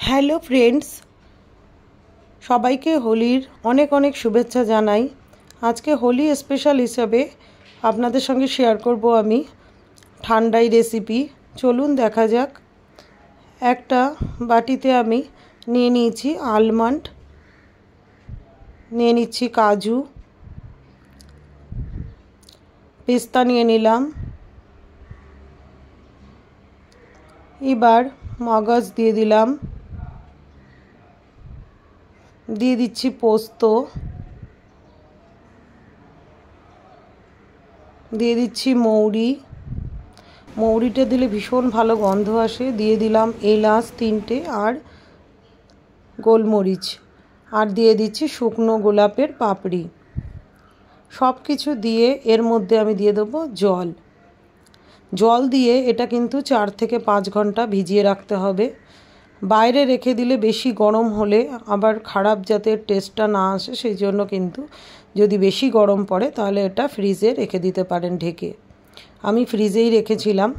Hello friends, সবাইকে হোলির অনেক অনেক শুভেচ্ছা জানাই। আজকে হোলি স্পেশাল হিসাবে আপনাদের সঙ্গে শেয়ার করব আমি ঠান্ডাই রেসিপি। চলুন দেখা যাক। একটা বাটিতে আমি নিয়ে নিয়েছি আলমন্ড, নিয়ে নিচ্ছি কাজু, পেস্তা নিয়ে নিলাম, এবার মগজ দিয়ে দিলাম, দিয়ে দিচ্ছি পোস্ত, দিয়ে দিচ্ছি মৌরিটা দিলে ভীষণ ভালো গন্ধ আসে। দিয়ে দিলাম এলাচ 3টে আর গোলমরিচ, আর দিয়ে দিচ্ছি শুকনো গোলাপের পাপড়ি। সব কিছু দিয়ে এর মধ্যে আমি দিয়ে দেবো জল দিয়ে এটা কিন্তু 4 থেকে 5 ঘন্টা ভিজিয়ে রাখতে হবে। বাইরে রেখে দিলে বেশি গরম হলে আবার খারাপ যাতে টেস্টটা না আসে, সেই জন্য কিন্তু যদি বেশি গরম পড়ে তাহলে এটা ফ্রিজে রেখে দিতে পারেন ঢেকে। আমি ফ্রিজেই রেখেছিলাম।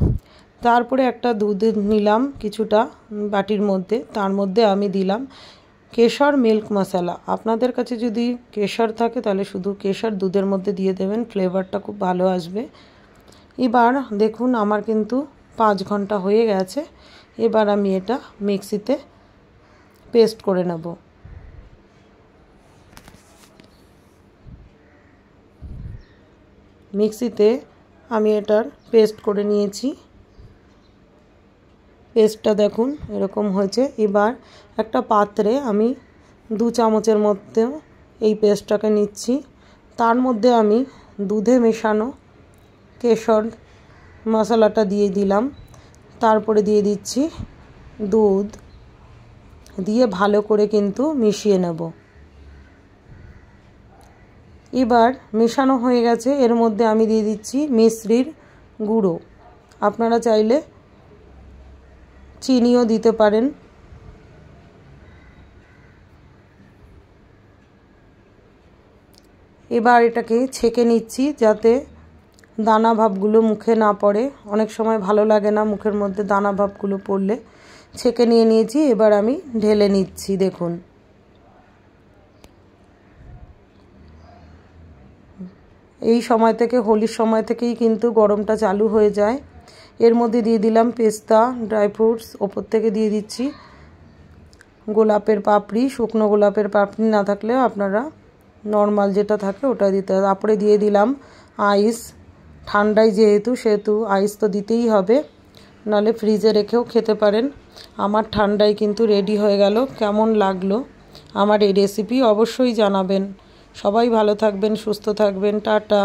তারপরে একটা দুধ নিলাম কিছুটা বাটির মধ্যে, তার মধ্যে আমি দিলাম কেশর মিল্ক মশলা। আপনাদের কাছে যদি কেশর থাকে তাহলে শুধু কেশর দুধের মধ্যে দিয়ে দেবেন, ফ্লেভারটা খুব ভালো আসবে। এবার দেখুন আমার কিন্তু 5 ঘন্টা হয়ে গেছে। এবার আমি এটা মিক্সিতে পেস্ট করে নেব। মিক্সিতে আমি এটার পেস্ট করে নিয়েছি। পেস্টটা দেখুন এরকম হয়েছে। এবার একটা পাত্রে আমি 2 চামচের মধ্যে এই পেস্টটাকে নিচ্ছি। তার মধ্যে আমি দুধে মেশানো কেশর মশলাটা দিয়ে দিলাম। তারপরে দিয়ে দিচ্ছি দুধ, দিয়ে ভালো করে কিন্তু মিশিয়ে নেব। এবার মেশানো হয়ে গেছে, এর মধ্যে আমি দিয়ে দিচ্ছি মিশ্রির গুঁড়ো। আপনারা চাইলে চিনিও দিতে পারেন। এবার এটাকে ছেঁকে নিচ্ছি যাতে দানা ভাবগুলো মুখে না পড়ে। অনেক সময় ভালো লাগে না মুখের মধ্যে দানা ভাবগুলো পড়লে। ছেঁকে নিয়েছি। এবার আমি ঢেলে নিচ্ছি। দেখুন এই সময় থেকে, হোলির সময় থেকেই কিন্তু গরমটা চালু হয়ে যায়। এর মধ্যে দিয়ে দিলাম পেস্তা, ড্রাই ফ্রুটস, ওপর থেকে দিয়ে দিচ্ছি গোলাপের পাপড়ি। শুকনো গোলাপের পাপড়ি না থাকলে আপনারা নর্মাল যেটা থাকে ওটা দিতে হবে। তারপরে দিয়ে দিলাম আইস। ঠান্ডায় সেহেতু আইস তো দিতেই হবে, নাহলে ফ্রিজে রেখেও খেতে পারেন। আমার ঠান্ডায় কিন্তু রেডি হয়ে গেল। কেমন লাগলো আমার এই রেসিপি অবশ্যই জানাবেন। সবাই ভালো থাকবেন, সুস্থ থাকবেন। টাটা।